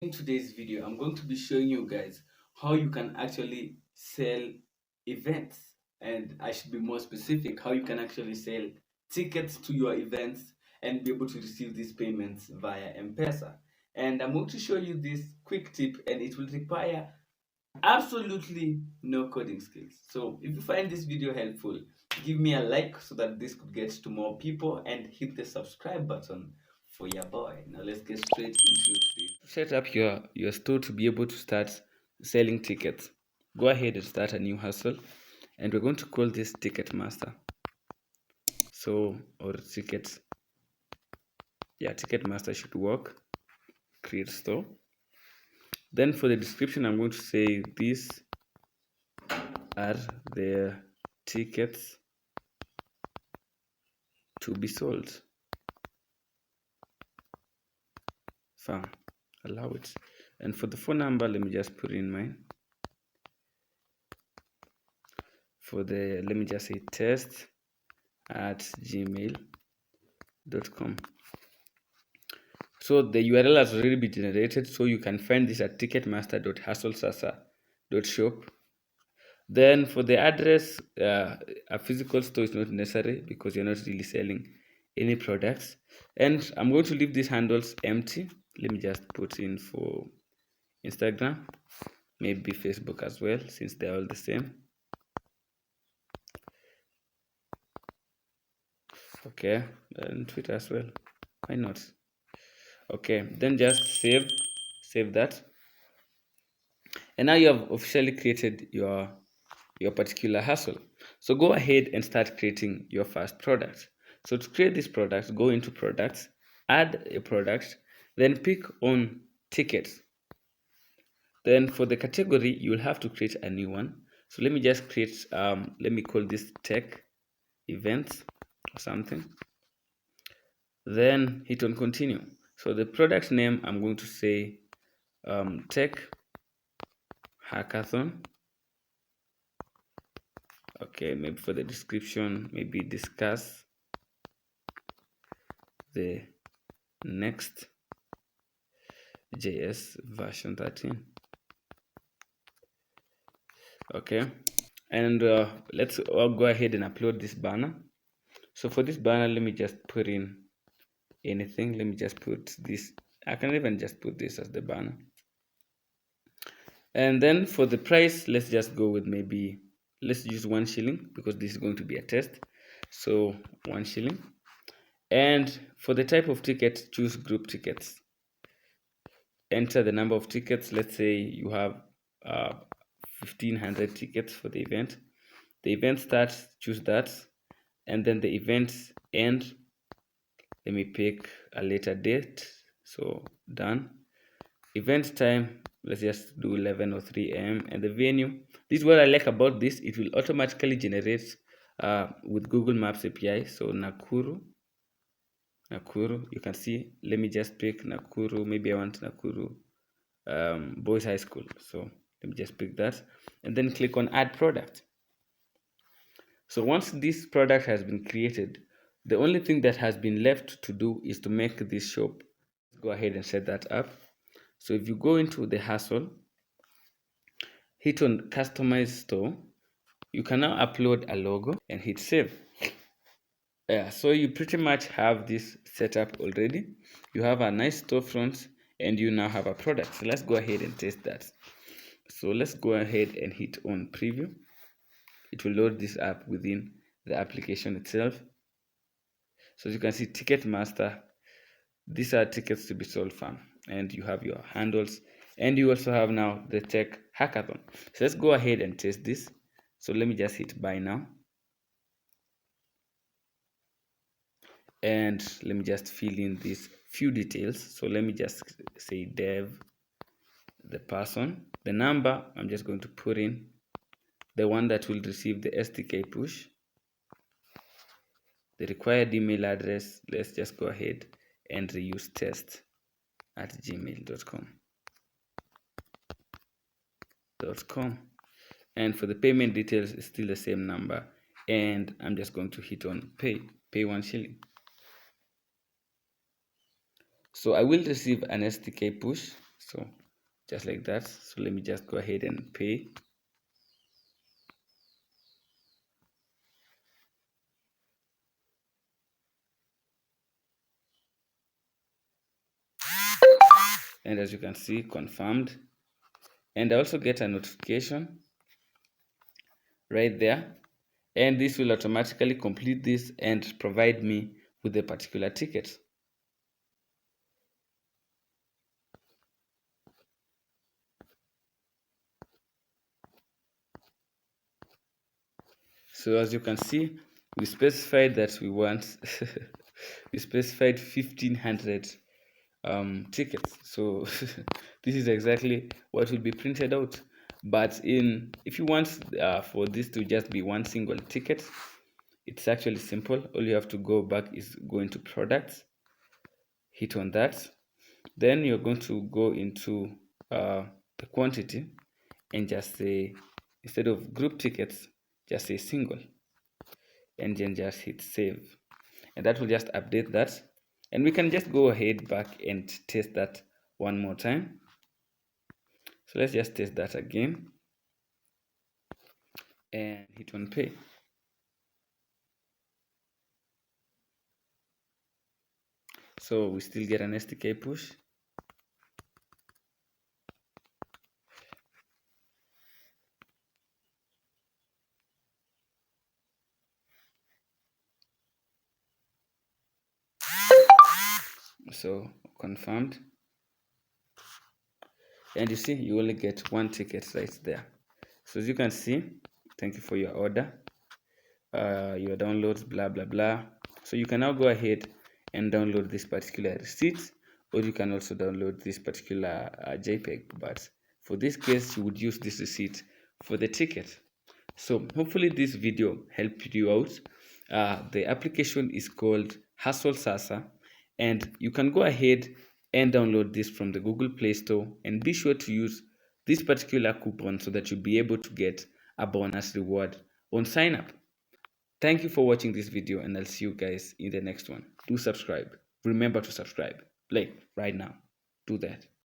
In today's video, I'm going to be showing you guys how you can actually sell events, and I should be more specific, how you can actually sell tickets to your events and be able to receive these payments via Mpesa. And I'm going to show you this quick tip, and it will require absolutely no coding skills. So if you find this video helpful, give me a like so that this could get to more people, and hit the subscribe button for your boy. Now let's get straight into today's. Set up your store to be able to start selling tickets. Go ahead and start a new hustle, and we're going to call this Ticket Master. So, or tickets, yeah, Ticket Master should work. Create store. Then for the description, I'm going to say these are the tickets to be sold. Fine, allow it. And for the phone number, let me just put in mine. For the, let me just say test@gmail.com. So the URL has already been generated, so you can find this at ticketmaster.hustlesasa.shop. Then for the address, a physical store is not necessary because you're not really selling any products. And I'm going to leave these handles empty. Let me just put in for Instagram, maybe Facebook as well, since they're all the same. Okay, and Twitter as well. Why not? Okay, then just save that. And now you have officially created your particular hustle. So go ahead and start creating your first product. So to create this product, go into products, add a product, then pick on tickets. Then for the category, you'll have to create a new one. So let me just create, let me call this tech events or something. Then hit on continue. So the product name, I'm going to say tech hackathon. Okay, maybe for the description, maybe discuss the next JS version 13. Okay, and let's go ahead and upload this banner. So for this banner, let me just put in anything. Let me just put this. I can even just put this as the banner. And then for the price, let's just go with maybe, let's use 1 shilling because this is going to be a test. So 1 shilling. And for the type of ticket, choose group tickets. Enter the number of tickets. Let's say you have 1500 tickets for the event. The event starts, choose that, and then the event end, let me pick a later date, so done. Event time, let's just do 11 or 3 a.m. and the venue, this is what I like about this, it will automatically generate with Google Maps API. So Nakuru, you can see, let me just pick Nakuru, maybe I want Nakuru Boys High School, so let me just pick that and then click on add product. So once this product has been created, the only thing that has been left to do is to make this shop. Let's go ahead and set that up. So if you go into the hustle, hit on customize store, you can now upload a logo and hit save. So you pretty much have this set up already. You have a nice storefront and you now have a product. So let's go ahead and test that. So let's go ahead and hit on preview. It will load this up within the application itself. So as you can see, Ticket Master, these are tickets to be sold from, and you have your handles, and you also have now the tech hackathon. So let's go ahead and test this. So let me just hit buy now, and let me just fill in these few details. So let me just say dev, the person, the number, I'm just going to put in the one that will receive the SDK push, the required email address. Let's just go ahead and reuse test@gmail.com. And for the payment details, it's still the same number, and I'm just going to hit on pay 1 shilling. So I will receive an SDK push, So just like that. So let me just go ahead and pay. And as you can see, confirmed. And I also get a notification right there, and this will automatically complete this and provide me with a particular ticket. So as you can see, we specified that we want we specified 1500 tickets. So this is exactly what will be printed out. But in if you want for this to just be one single ticket, it's actually simple. All you have to go back is go into products, hit on that, then you're going to go into the quantity and just say, instead of group tickets, just say single, and then just hit save, and that will just update that. And we can just go ahead back and test that one more time. So let's just test that again and hit on pay. So we still get an SDK push. So confirmed, and you see you only get one ticket right there. So as you can see, thank you for your order, your downloads, blah blah blah. So you can now go ahead and download this particular receipt, or you can also download this particular JPEG, but for this case you would use this receipt for the ticket. So hopefully this video helped you out. The application is called Hustlesasa, and you can go ahead and download this from the Google Play Store, and be sure to use this particular coupon so that you'll be able to get a bonus reward on sign up. Thank you for watching this video, and I'll see you guys in the next one. Do subscribe. Remember to subscribe. Like right now. Do that.